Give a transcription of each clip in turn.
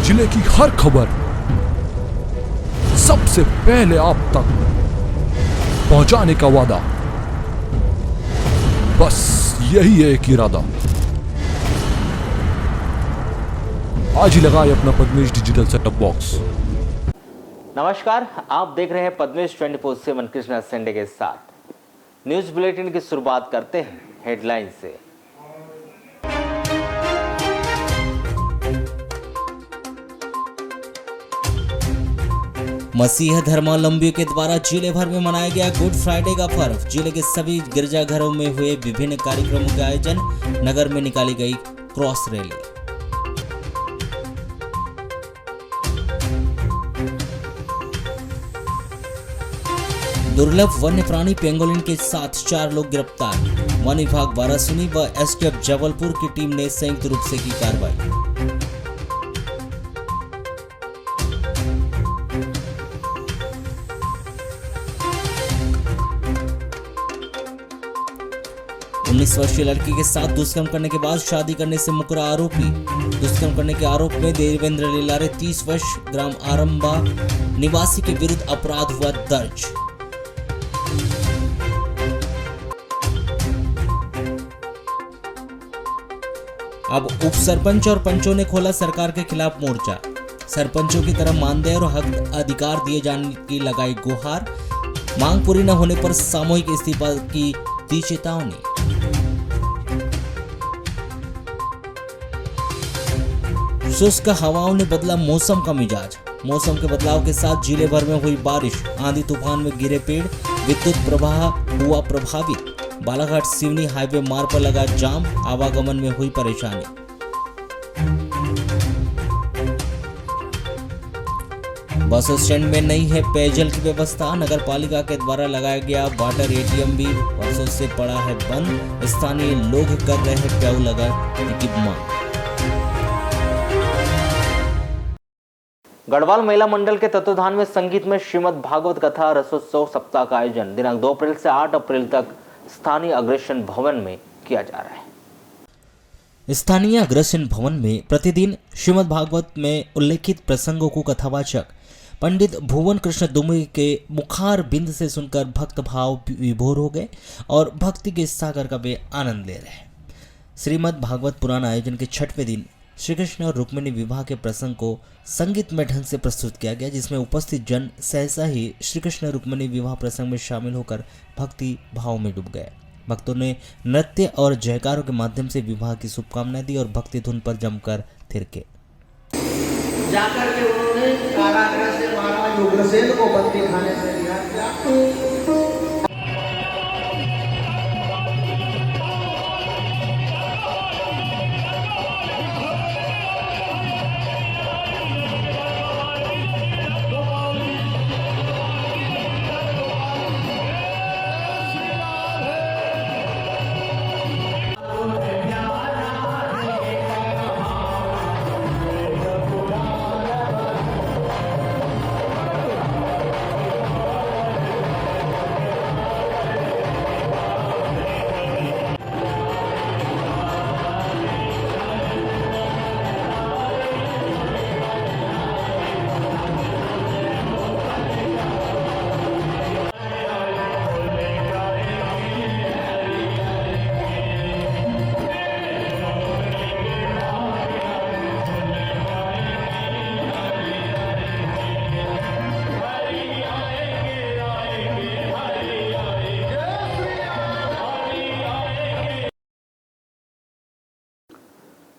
जिले की हर खबर सबसे पहले आप तक पहुंचाने का वादा, बस यही है एक इरादा। आज ही लगाए अपना पद्मेश डिजिटल सेटअप बॉक्स। नमस्कार, आप देख रहे हैं पद्मेश 24/7 कृष्णा संडे के साथ। न्यूज बुलेटिन की शुरुआत करते हैं हेडलाइन से। मसीह धर्मावलंबियों के द्वारा जिले भर में मनाया गया गुड फ्राइडे का पर्व। जिले के सभी गिरजाघरों में हुए विभिन्न कार्यक्रमों का आयोजन। नगर में निकाली गई क्रॉस रैली। दुर्लभ वन्य प्राणी पेंगोलिन के साथ 4 लोग गिरफ्तार। वन विभाग वाराणसी व एसटीएफ जबलपुर की टीम ने संयुक्त रूप से की कार्रवाई। उन्नीस वर्षीय लड़की के साथ दुष्कर्म करने के बाद शादी करने से मुकरा आरोपी। दुष्कर्म करने के आरोप में देवेंद्र लीलारे 30 वर्ष ग्राम आरंबा निवासी के विरुद्ध अपराध हुआ दर्ज। अब उप सरपंच और पंचों ने खोला सरकार के खिलाफ मोर्चा। सरपंचों की तरह मानदेय और हक अधिकार दिए जाने की लगाई गुहार। मांग पूरी न होने पर सामूहिक इस्तीफा की दी चेतावनी। शुष्क हवाओं ने बदला मौसम का मिजाज। मौसम के बदलाव के साथ जिले भर में हुई बारिश। आंधी तूफान में गिरे पेड़, विद्युत प्रवाह हुआ प्रभावित। बालाघाट सिवनी हाईवे मार्ग पर लगा जाम, आवागमन में हुई परेशानी। बस स्टैंड में नहीं है पेयजल की व्यवस्था। नगर पालिका के द्वारा लगाया गया वाटर एटीएम भी वर्षों से पड़ा है बंद। स्थानीय लोग कर रहे हैं प्याऊ लगाने की मांग। गढ़वाल महिला मंडल के तत्वाधान में संगीत में श्रीमद् भागवत कथा रसोत्सव सप्ताह का आयोजन दिनांक 2 अप्रैल से 8 अप्रैल तक स्थानीय अग्रसेन भवन में किया जा रहा है। स्थानीय अग्रसेन भवन में प्रतिदिन श्रीमद् भागवत में उल्लेखित प्रसंगों को कथावाचक पंडित भुवन कृष्ण दुमुई के मुखार बिंद से सुनकर भक्त भाव विभोर हो गए और भक्ति के सागर का वे आनंद ले रहे हैं। श्रीमद् भागवत पुराण आयोजन के 6वें दिन श्री कृष्ण और रुक्मिणी विवाह के प्रसंग को संगीतमय ढंग से प्रस्तुत किया गया, जिसमें उपस्थित जन सहसा ही श्री कृष्ण रुक्मिणी विवाह प्रसंग में शामिल होकर भक्ति भाव में डूब गए। भक्तों ने नृत्य और जयकारों के माध्यम से विवाह की शुभकामनाएं दी और भक्ति धुन पर जमकर थिरके। जाकर के उन्होंने कारागृह से महाराज उग्रसेन को बंदी खाने से रिहा किया।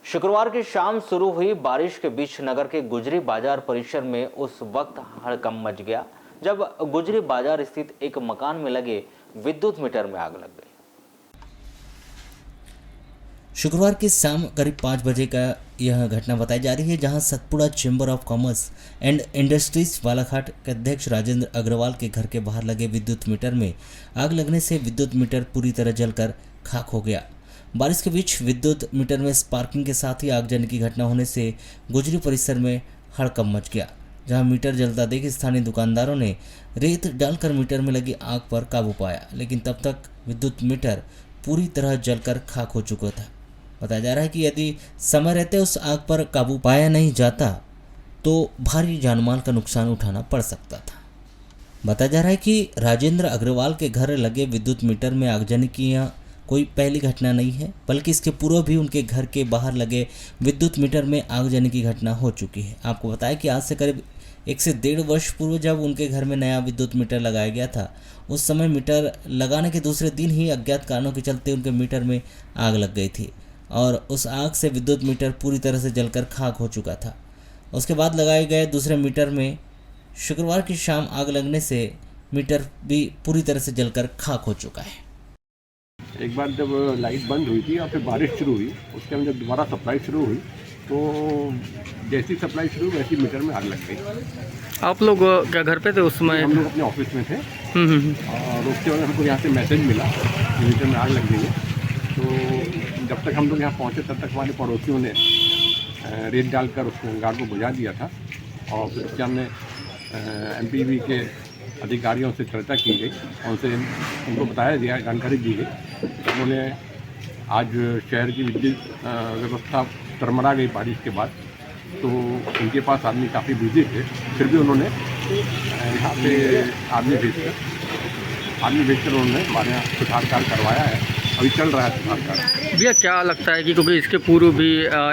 शुक्रवार की शाम शुरू हुई बारिश के बीच नगर के गुजरी बाजार परिसर में उस वक्त हड़कंप मच गया जब गुजरी बाजार स्थित एक मकान में लगे विद्युत मीटर में आग लग गई। शुक्रवार की शाम करीब 5 बजे का यह घटना बताई जा रही है, जहां Satpura chamber of commerce and industries Balaghat के अध्यक्ष राजेंद्र अग्रवाल के घर के बाहर लगे विद्युत मीटर में आग लगने से विद्युत मीटर पूरी तरह जलकर खाक हो गया। बारिश के बीच विद्युत मीटर में स्पार्किंग के साथ ही आगजनी की घटना होने से गुजरी परिसर में हड़कंप मच गया, जहां मीटर जलता देख स्थानीय दुकानदारों ने रेत डालकर मीटर में लगी आग पर काबू पाया, लेकिन तब तक विद्युत मीटर पूरी तरह जलकर खाक हो चुका था। बताया जा रहा है कि यदि समय रहते उस आग पर काबू पाया नहीं जाता तो भारी जानमाल का नुकसान उठाना पड़ सकता था। बताया जा रहा है कि राजेंद्र अग्रवाल के घर लगे विद्युत मीटर में आगजनी की यह कोई पहली घटना नहीं है, बल्कि इसके पूर्व भी उनके घर के बाहर लगे विद्युत मीटर में आगजनी की घटना हो चुकी है। आपको बताया कि आज से करीब 1 से 1.5 वर्ष पूर्व जब उनके घर में नया विद्युत मीटर लगाया गया था, उस समय मीटर लगाने के दूसरे दिन ही अज्ञात कारणों के चलते उनके मीटर में आग लग गई थी और उस आग से विद्युत मीटर पूरी तरह से जलकर खाक हो चुका था। उसके बाद लगाए गए दूसरे मीटर में शुक्रवार की शाम आग लगने से मीटर भी पूरी तरह से जलकर खाक हो चुका है। एक बार जब लाइट बंद हुई थी और फिर बारिश शुरू हुई, उस टाइम जब दोबारा सप्लाई शुरू हुई तो जैसी सप्लाई शुरू हुई वैसी मीटर में आग लग गई। आप लोग क्या घर पे थे उस समय? हम लोग अपने ऑफिस में थे और उसके बाद हमको यहाँ से मैसेज मिला कि मीटर में आग लग गई है। तो जब तक हम लोग यहाँ पहुँचे तब तक हमारे पड़ोसियों ने रेत डालकर उसको अंगार को बुझा दिया था और फिर उसके हमने MPV के अधिकारियों से चर्चा की गई, उनसे उनको बताया गया, जानकारी दी गई। उन्होंने आज शहर की विद्युत व्यवस्था तरमरा गई बारिश के बाद, तो उनके पास आदमी काफ़ी बिजी थे, फिर भी उन्होंने यहाँ पे आदमी भेजकर उन्होंने हमारे यहाँ सुधार कार्य करवाया है। अभी चल रहा है सुधार कार्य। भैया क्या लगता है कि क्योंकि इसके पूर्व भी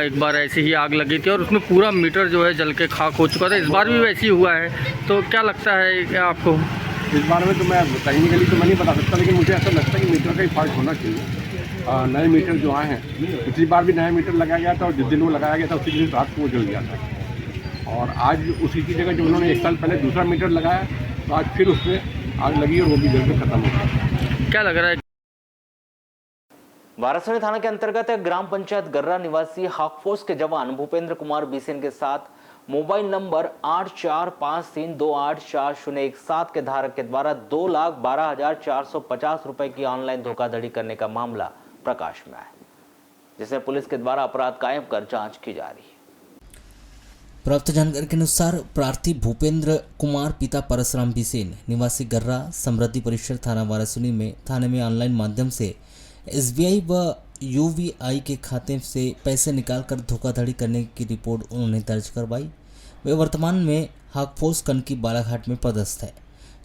एक बार ऐसे ही आग लगी थी और उसमें पूरा मीटर जो है जल के खाक हो चुका था, इस बार भी वैसे ही हुआ है, तो क्या लगता है क्या आपको? इस बारे में तो मैं टेक्निकली तो मैं नहीं बता सकता, लेकिन मुझे ऐसा लगता है कि मीटर का ही फॉल्ट होना चाहिए। नए मीटर जो आए हैं, पिछली बार भी नया मीटर लगाया गया था और जिस दिन वो लगाया गया था उसी दिन रात को वो जल गया था और आज उसी की जगह जो उन्होंने 1 साल पहले दूसरा मीटर लगाया तो आज फिर उसमें आग लगी और वो भी जल के खत्म हो गया। क्या लग रहा है? वाराणसी थाना के अंतर्गत ग्राम पंचायत गर्रा निवासी हाकफोर्स के जवान भूपेंद्र कुमार बिसेन के साथ मोबाइल नंबर 8453284017 के धारक के द्वारा 2,12,450 रुपए की ऑनलाइन धोखाधड़ी करने का मामला प्रकाश में आया, जिसमें पुलिस के द्वारा अपराध कायम कर जांच की जा रही है। प्राप्त जानकारी के अनुसार प्रार्थी भूपेंद्र कुमार पिता परशुराम बिसेन निवासी गर्रा समृद्धि परिसर थाना वाराणसी में थाने में ऑनलाइन माध्यम से SBI व UVI के खाते से पैसे निकालकर धोखाधड़ी करने की रिपोर्ट उन्होंने दर्ज करवाई। वे वर्तमान में हाकफोर्स कनकी बालाघाट में पदस्थ है,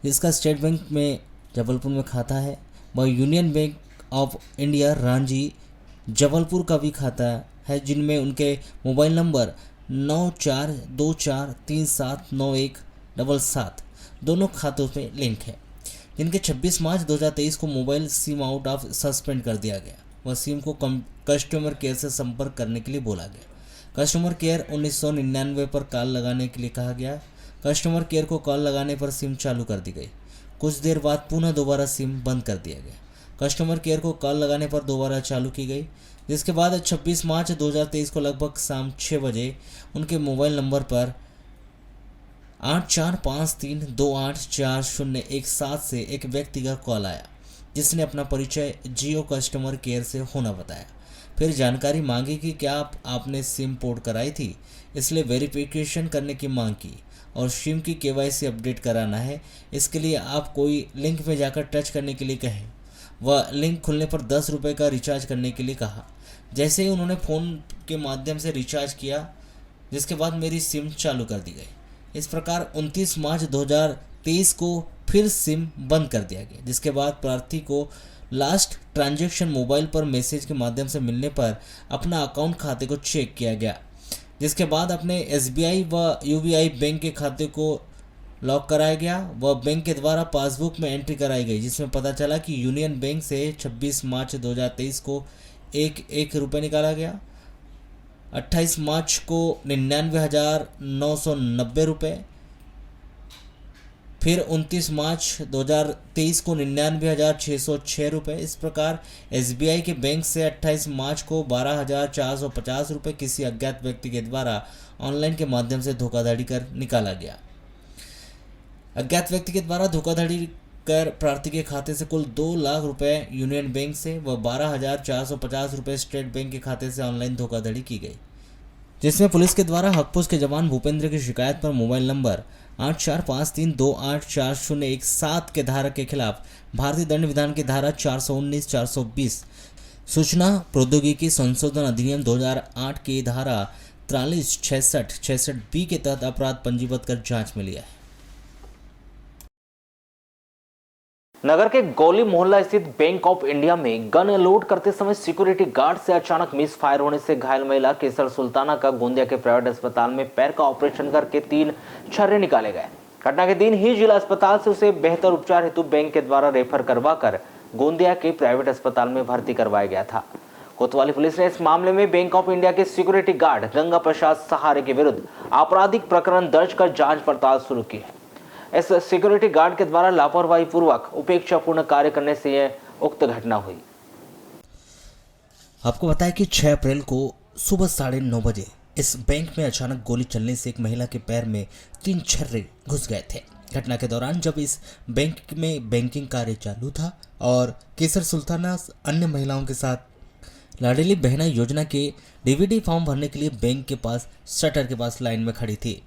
जिसका स्टेट बैंक में जबलपुर में खाता है व union bank of India Ranchi Jabalpur का भी खाता है, जिनमें उनके मोबाइल नंबर 9424379177 दोनों खातों में लिंक है, जिनके 26 मार्च 2023 को mobile SIM out of suspend कर दिया गया व सिम को कस्टमर केयर से संपर्क करने के लिए बोला गया। कस्टमर केयर 1999 पर कॉल लगाने के लिए कहा गया। कस्टमर केयर को कॉल लगाने पर सिम चालू कर दी गई। कुछ देर बाद पुनः दोबारा सिम बंद कर दिया गया। कस्टमर केयर को कॉल लगाने पर दोबारा चालू की गई, जिसके बाद 26 मार्च 2023 को लगभग शाम 6 बजे उनके मोबाइल नंबर पर 8453284017 से एक व्यक्ति का कॉल आया, जिसने अपना परिचय जियो कस्टमर केयर से होना बताया। फिर जानकारी मांगी कि क्या आपने सिम पोर्ट कराई थी, इसलिए वेरिफिकेशन करने की मांग की और सिम की KYC अपडेट कराना है। इसके लिए आप कोई लिंक में जाकर टच करने के लिए कहें। वह लिंक खुलने पर 10 रुपये का रिचार्ज करने के लिए कहा। जैसे ही उन्होंने फ़ोन के माध्यम से रिचार्ज किया, जिसके बाद मेरी सिम चालू कर दी गई। इस प्रकार 29 मार्च 2023 को फिर सिम बंद कर दिया गया, जिसके बाद प्रार्थी को लास्ट ट्रांजैक्शन मोबाइल पर मैसेज के माध्यम से मिलने पर अपना अकाउंट खाते को चेक किया गया, जिसके बाद अपने SBI व UVI बैंक के खाते को लॉक कराया गया व बैंक के द्वारा पासबुक में एंट्री कराई गई, जिसमें पता चला कि यूनियन बैंक से 26 मार्च 2023 को एक रुपये निकाला गया, 28 मार्च को 99,990 रुपये, फिर 29 मार्च 2023 को 99,606 रुपये। इस प्रकार SBI के बैंक से 28 मार्च को 12,450 रुपये किसी अज्ञात व्यक्ति के द्वारा ऑनलाइन के माध्यम से धोखाधड़ी कर निकाला गया। अज्ञात व्यक्ति के द्वारा धोखाधड़ी कर प्रार्थी के खाते से कुल 2 लाख रुपए यूनियन बैंक से व 12,450 रुपये स्टेट बैंक के खाते से ऑनलाइन धोखाधड़ी की गई, जिसमें पुलिस के द्वारा हाकफोर्स के जवान भूपेंद्र की शिकायत पर मोबाइल नंबर 8453284017 के धारक के खिलाफ भारतीय दंड विधान की धारा 419-420 सूचना प्रौद्योगिकी संशोधन अधिनियम 2008 की धारा 436666B के तहत अपराध पंजीबद्ध कर जांच में लिया है। नगर के गोली मोहल्ला स्थित बैंक ऑफ इंडिया में गन लोड करते समय सिक्योरिटी गार्ड से अचानक मिस फायर होने से घायल महिला केसर सुल्ताना का गोंदिया के प्राइवेट अस्पताल में पैर का ऑपरेशन करके 3 छर्रे निकाले गए। घटना के दिन ही जिला अस्पताल से उसे बेहतर उपचार हेतु बैंक के द्वारा रेफर करवाकर गोंदिया के प्राइवेट अस्पताल में भर्ती करवाया गया था। कोतवाली पुलिस ने इस मामले में बैंक ऑफ इंडिया के सिक्योरिटी गार्ड गंगा प्रसाद सहारे के विरुद्ध आपराधिक प्रकरण दर्ज कर जांच पड़ताल शुरू की है। इस सिक्योरिटी गार्ड के द्वारा लापरवाही पूर्वक उपेक्षापूर्ण कार्य करने से यह उक्त घटना हुई। आपको बताया कि 6 अप्रैल को सुबह 9:30 बजे इस बैंक में अचानक गोली चलने से एक महिला के पैर में 3 छर्रे घुस गए थे। घटना के दौरान जब इस बैंक में बैंकिंग कार्य चालू था और केसर सुल्ताना अन्य महिलाओं के साथ लाडली बहना योजना के डीवीडी फॉर्म भरने के लिए बैंक के पास शटर के पास लाइन में खड़ी थी,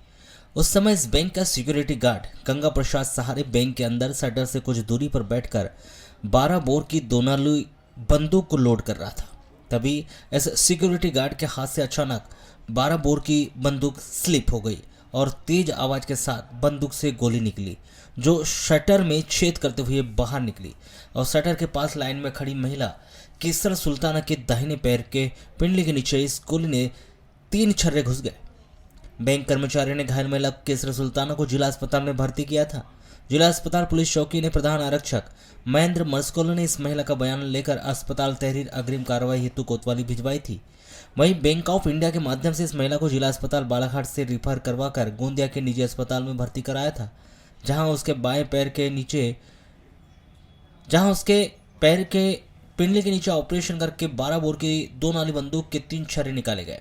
उस समय इस बैंक का सिक्योरिटी गार्ड गंगा प्रसाद सहारे बैंक के अंदर शटर से कुछ दूरी पर बैठकर 12 बोर की दोनाली बंदूक को लोड कर रहा था। तभी इस सिक्योरिटी गार्ड के हाथ से अचानक 12 बोर की बंदूक स्लिप हो गई और तेज आवाज के साथ बंदूक से गोली निकली जो शटर में छेद करते हुए बाहर निकली और शटर के पास लाइन में खड़ी महिला केसर सुल्ताना के दाहिने पैर के पिंडली के नीचे इस गोली ने 3 छर्रे घुस गए। बैंक कर्मचारियों ने घायल महिला केसर सुल्ताना को जिला अस्पताल में भर्ती किया था। जिला अस्पताल पुलिस चौकी ने प्रधान आरक्षक महेंद्र मस्कोल ने इस महिला का बयान लेकर अस्पताल तहरीर अग्रिम कार्रवाई हेतु कोतवाली भिजवाई थी। वहीं बैंक ऑफ इंडिया के माध्यम से इस महिला को जिला अस्पताल बालाघाट से रिफर करवाकर गोंदिया के निजी अस्पताल में भर्ती कराया था, जहां उसके बाएं पैर के पिंडली के नीचे ऑपरेशन करके 12 बोर की 2 नाली बंदूक के 3 छर्रे निकाले गए।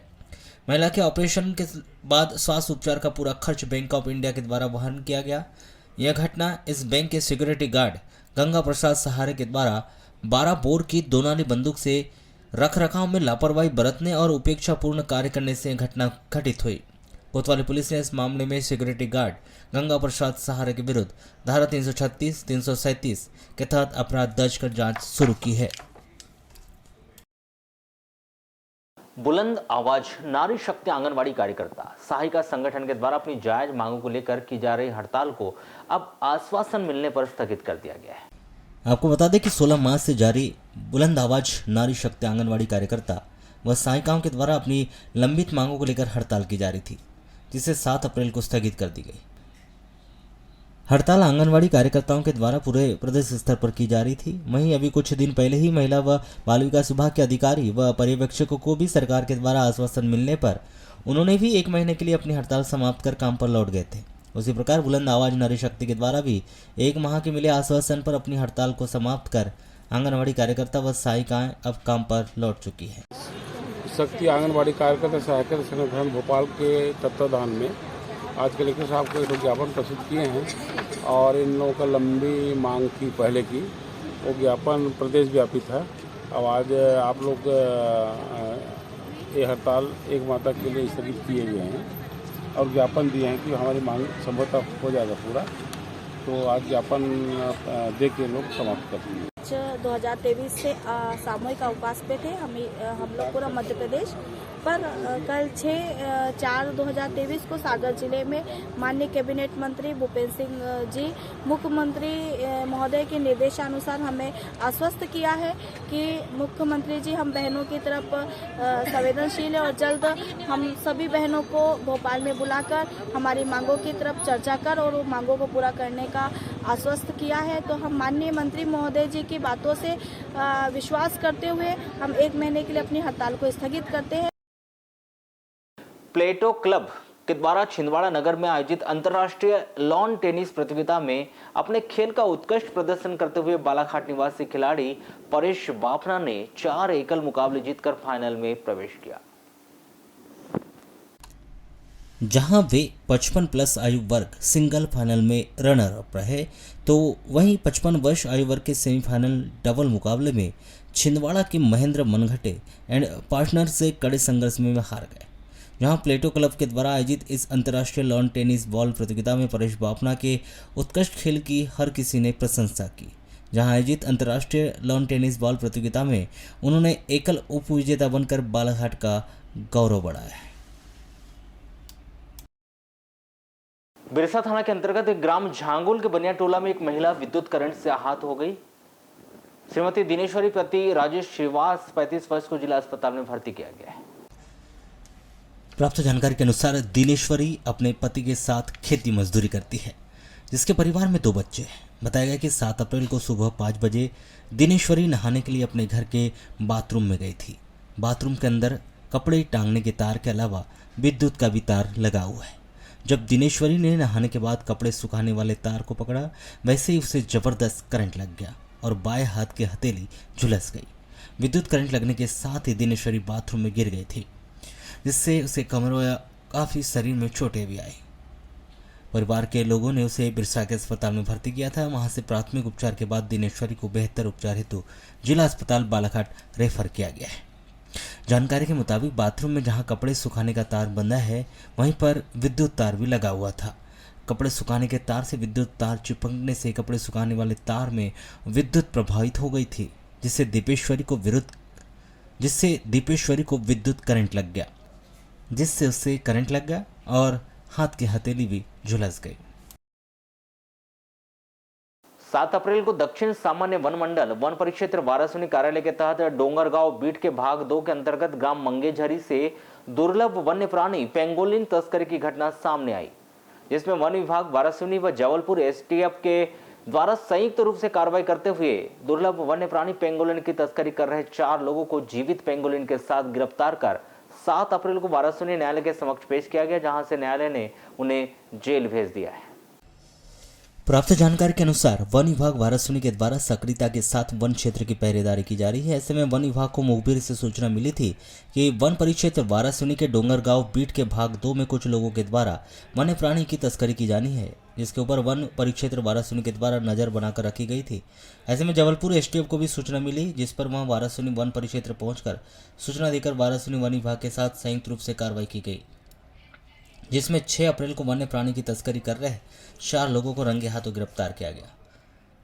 महिला के ऑपरेशन के बाद स्वास्थ्य उपचार का पूरा खर्च बैंक ऑफ इंडिया के द्वारा वहन किया गया। यह घटना इस बैंक के सिक्योरिटी गार्ड गंगा प्रसाद सहारे के द्वारा 12 बोर की 2 नाली बंदूक से रखरखाव में लापरवाही बरतने और उपेक्षापूर्ण कार्य करने से घटना घटित हुई। कोतवाली पुलिस ने इस मामले में सिक्योरिटी गार्ड गंगा प्रसाद सहारे के विरुद्ध धारा 336, 337 के तहत अपराध दर्ज कर जांच शुरू की है। बुलंद आवाज नारी शक्ति आंगनवाड़ी कार्यकर्ता सहायिका संगठन के द्वारा अपनी जायज मांगों को लेकर की जा रही हड़ताल को अब आश्वासन मिलने पर स्थगित कर दिया गया है। आपको बता दें कि 16 मार्च से जारी बुलंद आवाज नारी शक्ति आंगनवाड़ी कार्यकर्ता व सहायिकाओं के द्वारा अपनी लंबित मांगों को लेकर हड़ताल की जा रही थी, जिसे 7 अप्रैल को स्थगित कर दी गई। हड़ताल आंगनवाड़ी कार्यकर्ताओं के द्वारा पूरे प्रदेश स्तर पर की जा रही थी। वहीं अभी कुछ दिन पहले ही महिला व बाल विकास विभाग के अधिकारी व पर्यवेक्षकों को भी सरकार के द्वारा आश्वासन मिलने पर उन्होंने भी 1 महीने के लिए अपनी हड़ताल समाप्त कर काम पर लौट गए थे। उसी प्रकार बुलंद आवाज नारी शक्ति के द्वारा भी 1 माह के मिले आश्वासन पर अपनी हड़ताल को समाप्त कर आंगनवाड़ी कार्यकर्ता व सहायिकाएं अब काम पर लौट चुकी है। शक्ति आंगनवाड़ी कार्यकर्ता सहायता संगठन भोपाल के तत्वाधान में आज कलेक्टर साहब को एक ज्ञापन प्रस्तुत किए हैं और इन लोगों का लंबी मांग थी पहले की, वो ज्ञापन प्रदेश व्यापी था। अब आज आप लोग ये हड़ताल 1 माह तक के लिए स्थगित किए गए हैं और ज्ञापन दिए हैं कि हमारी मांग संभवतः हो जाएगा पूरा, तो आज ज्ञापन दे के लोग समाप्त कर देंगे। 2023 से सामूहिक अवकाश पे थे हम लोग पूरा मध्य प्रदेश पर। कल 6/4/2023 को सागर जिले में माननीय कैबिनेट मंत्री भूपेंद्र सिंह जी मुख्यमंत्री महोदय के निर्देशानुसार हमें आश्वस्त किया है कि मुख्यमंत्री जी हम बहनों की तरफ संवेदनशील है और जल्द हम सभी बहनों को भोपाल में बुलाकर हमारी मांगों की तरफ चर्चा कर और मांगों को पूरा करने का आश्वस्त किया है। तो हम माननीय मंत्री महोदय जी की बातों से विश्वास करते हुए हम 1 महीने के लिए अपनी हड़ताल को स्थगित करते हैं। प्लेटो क्लब के द्वारा छिंदवाड़ा नगर में आयोजित अंतर्राष्ट्रीय लॉन टेनिस प्रतियोगिता में अपने खेल का उत्कृष्ट प्रदर्शन करते हुए बालाघाट निवासी खिलाड़ी परेश बाफना ने 4 एकल मुकाबले जीतकर फाइनल में प्रवेश किया, जहां वे 55 प्लस आयु वर्ग सिंगल फाइनल में रनर अप रहे, तो वहीं 55 वर्ष आयु वर्ग के सेमीफाइनल डबल मुकाबले में छिंदवाड़ा के महेंद्र मनघटे एंड पार्टनर से कड़े संघर्ष में हार गए। जहां प्लेटो क्लब के द्वारा आयोजित इस अंतर्राष्ट्रीय लॉन टेनिस बॉल प्रतियोगिता में परेश बाफना के उत्कृष्ट खेल की हर किसी ने प्रशंसा की। जहां आयोजित अंतर्राष्ट्रीय लॉन टेनिस बॉल प्रतियोगिता में उन्होंने एकल उप विजेता बनकर बालाघाट का गौरव बढ़ाया है। बिरसा थाना के अंतर्गत ग्राम झांगुल के बनिया टोला में एक महिला विद्युत करंट से आहत हो गई। श्रीमती दिनेश्वरी पति राजेश श्रीवास 35 वर्ष को जिला अस्पताल में भर्ती किया गया है। प्राप्त जानकारी के अनुसार दिनेश्वरी अपने पति के साथ खेती मजदूरी करती है, जिसके परिवार में 2 बच्चे हैं। बताया गया कि 7 अप्रैल को सुबह 5 बजे दिनेश्वरी नहाने के लिए अपने घर के बाथरूम में गई थी। बाथरूम के अंदर कपड़े टांगने के तार के अलावा विद्युत का भी तार लगा हुआ है। जब दिनेश्वरी ने नहाने के बाद कपड़े सुखाने वाले तार को पकड़ा, वैसे ही उसे जबरदस्त करंट लग गया और बाएं हाथ की हथेली झुलस गई। विद्युत करंट लगने के साथ ही दिनेश्वरी बाथरूम में गिर गई थी, जिससे उसे कमर व काफ़ी शरीर में चोटें भी आई। परिवार के लोगों ने उसे बिरसा के अस्पताल में भर्ती किया था। वहां से प्राथमिक उपचार के बाद दिनेश्वरी को बेहतर उपचार हेतु जिला अस्पताल बालाघाट रेफर किया गया है। जानकारी के मुताबिक बाथरूम में जहां कपड़े सुखाने का तार बंधा है, वहीं पर विद्युत तार भी लगा हुआ था। कपड़े सुखाने के तार से विद्युत तार चिपकने से कपड़े सुखाने वाले तार में विद्युत प्रभावित हो गई थी, जिससे दीपेश्वरी को विद्युत करंट लग गया, जिससे उसे करंट लग गया और हाथ की हथेली भी झुलस गई। 7 अप्रैल को दक्षिण सामान्य वन मंडल वन परिक्षेत्र वारासुनी कार्यालय के तहत डोंगरगांव बीट के भाग 2 के अंतर्गत ग्राम मंगेझरी से दुर्लभ वन्य प्राणी पेंगोलिन तस्करी की घटना सामने आई, जिसमें वन विभाग वारासुनी व जबलपुर एसटीएफ के द्वारा संयुक्त रूप से कार्रवाई करते हुए दुर्लभ वन्य प्राणी पेंगोलिन की तस्करी कर रहे 4 लोगों को जीवित पेंगोलिन के साथ गिरफ्तार कर 7 अप्रैल को वारासुनी न्यायालय के समक्ष पेश किया गया, जहां से न्यायालय ने उन्हें जेल भेज दिया है। प्राप्त जानकारी के अनुसार वन विभाग वारासुनी के द्वारा सक्रियता के साथ वन क्षेत्र की पहरेदारी की जा रही है। ऐसे में वन विभाग को मुखबिर से सूचना मिली थी कि वन परिक्षेत्र वारासुनी के डोंगरगांव बीट के भाग 2 में कुछ लोगों के द्वारा वन्य प्राणी की तस्करी की जानी है, जिसके ऊपर वन परिक्षेत्र वारासुनी के द्वारा नजर बनाकर रखी गई थी। ऐसे में जबलपुर एसटीएफ को भी सूचना मिली, जिस पर वहां वारासुनी वन परिक्षेत्र पहुंचकर सूचना देकर वारासुनी वन विभाग के साथ संयुक्त रूप से कार्रवाई की गई, जिसमें 6 अप्रैल को वन्य प्राणी की तस्करी कर रहे 4 लोगों को रंगे हाथों गिरफ्तार किया गया,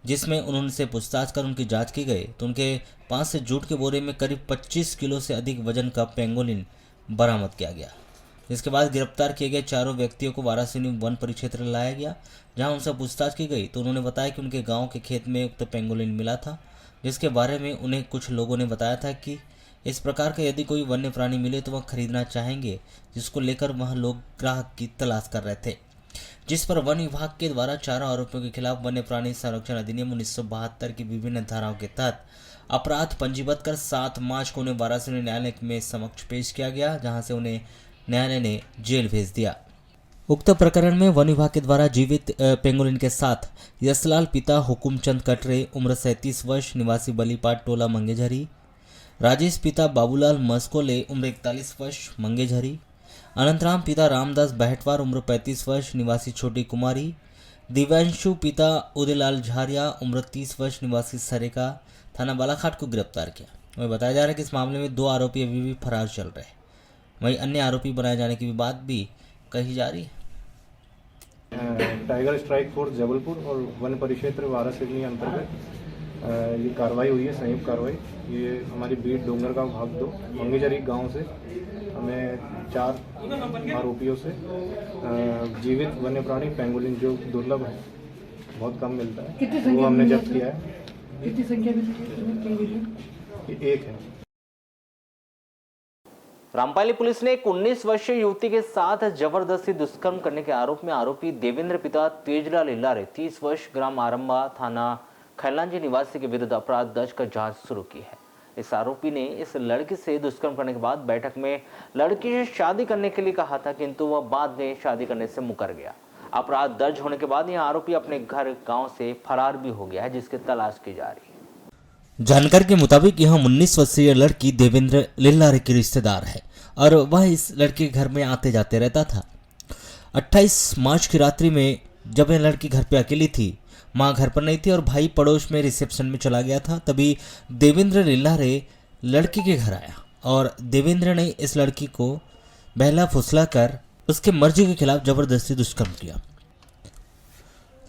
जिसमें उनसे पूछताछ कर उनकी जांच की गई तो उनके पास से जूट के बोरे में करीब 25 किलो से अधिक वजन का पेंगोलिन बरामद किया गया। जिसके बाद गिरफ्तार किए गए 4 व्यक्तियों को वारासुनी वन परिक्षेत्र लाया गया, जहां उनसे पूछताछ की गई तो उन्होंने बताया कि उनके गाँव के खेत में उक्त पेंगोलिन मिला था, जिसके बारे में उन्हें कुछ लोगों ने बताया था कि इस प्रकार का यदि कोई वन्य प्राणी मिले तो वह खरीदना चाहेंगे, जिसको लेकर वह लोग ग्राहक की तलाश कर रहे थे। जिस पर वन विभाग के द्वारा 4 आरोपियों के खिलाफ वन्य प्राणी संरक्षण अधिनियम 1972 की विभिन्न धाराओं के तहत अपराध पंजीबद्ध कर 7 मार्च को उन्हें वाराणसी न्यायालय में समक्ष पेश किया गया, जहां से उन्हें न्यायालय ने जेल भेज दिया। उक्त प्रकरण में वन विभाग के द्वारा जीवित पेंगोलिन के साथ यशलाल पिता हुकुमचंद कटरे उम्र 37 वर्ष निवासी बलीपाट टोला मंगेझरी, राजेश पिता बाबूलाल मस्कोले उम्र 41 वर्ष मंगेझरी, अनंतराम पिता रामदास बहटवार उम्र 35 वर्ष निवासी छोटी कुमारी, दिव्यांशु पिता उदयलाल झारिया उम्र 30 वर्ष निवासी सरेका थाना बालाघाट को गिरफ्तार किया। वही बताया जा रहा है कि इस मामले में 2 आरोपी अभी भी फरार चल रहे हैं। वहीं अन्य आरोपी बनाए जाने की बात भी कही जा रही है। टाइगर स्ट्राइक फोर्स जबलपुर और वन परिक्षेत्र वाराणसी अंतर्गत ये कार्रवाई हुई है, संयुक्त कार्रवाई। ये हमारी बीट डोंगरगांव भाग 2 मंगेझरी गांव से हमें 4 आरोपियों से जीवित वन्य प्राणी पेंगोलिन जो दुर्लभ है, बहुत कम मिलता है, वो हमने जब्त किया है। कितनी संख्या में? ये 1 है। रामपाली पुलिस ने एक 19 वर्षीय युवती के साथ जबरदस्ती दुष्कर्म करने के आरोप में आरोपी देवेंद्र पिता तेजलाल इल्लारे 30 वर्ष ग्राम आरंबा थाना खैलांजी निवासी के विरुद्ध अपराध दर्ज कर जांच शुरू की है। इस आरोपी ने इस लड़की से दुष्कर्म करने के बाद बैठक में लड़की से शादी करने के लिए कहा था, किंतु वह बाद में शादी करने से मुकर गया। अपराध दर्ज होने के बाद यह आरोपी अपने घर गांव से फरार भी हो गया है, जिसकी तलाश की जा रही है। जानकारी के मुताबिक यह 19 वर्षीय लड़की देवेंद्र लिल्लारे की रिश्तेदार है और वह इस लड़के के घर में आते जाते रहता था। 28 मार्च की रात्रि में जब यह लड़की घर पे अकेली थी, माँ घर पर नहीं थी और भाई पड़ोस में रिसेप्शन में चला गया था, तभी देवेंद्र लिल्लारे लड़की के घर आया और देवेंद्र ने इस लड़की को बहला फुसला कर उसके मर्जी के खिलाफ जबरदस्ती दुष्कर्म किया।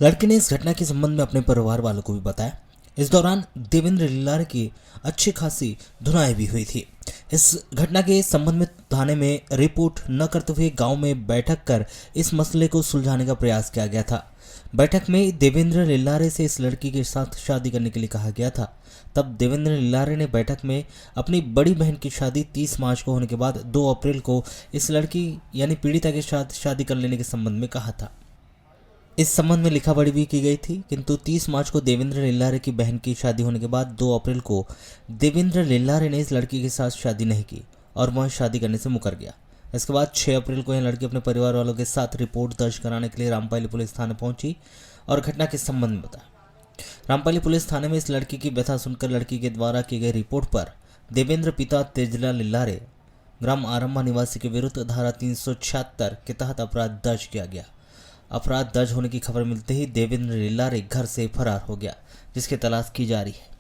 लड़की ने इस घटना के संबंध में अपने परिवार वालों को भी बताया। इस दौरान देवेंद्र लिल्लारे की अच्छी खासी धुनाई भी हुई थी। इस घटना के संबंध में थाने में रिपोर्ट न करते हुए गांव में बैठक कर इस मसले को सुलझाने का प्रयास किया गया था। बैठक में देवेंद्र लिल्लारे से इस लड़की के साथ शादी करने के लिए कहा गया था। तब देवेंद्र लिल्लारे ने बैठक में अपनी बड़ी बहन की शादी 30 मार्च को होने के बाद 2 अप्रैल को इस लड़की यानी पीड़िता के साथ शादी कर लेने के संबंध में कहा था। इस संबंध में लिखापढ़ी भी की गई थी, किंतु 30 मार्च को देवेंद्र लिल्लारे की बहन की शादी होने के बाद 2 अप्रैल को देवेंद्र लिल्लारे ने इस लड़की के साथ शादी नहीं की और वह शादी करने से मुकर गया। इसके बाद 6 अप्रैल को यह लड़की अपने परिवार वालों के साथ रिपोर्ट दर्ज कराने के लिए रामपाली पुलिस थाने पहुंची और घटना के संबंध में बताया। रामपाली पुलिस थाने में इस लड़की की व्यथा सुनकर लड़की के द्वारा की गई रिपोर्ट पर देवेंद्र पिता तेजला लिल्लारे ग्राम आरंभा निवासी के विरुद्ध धारा 376 के तहत अपराध दर्ज किया गया। अपराध दर्ज होने की खबर मिलते ही देवेंद्र लिल्लारे घर से फरार हो गया, जिसकी तलाश की जा रही है।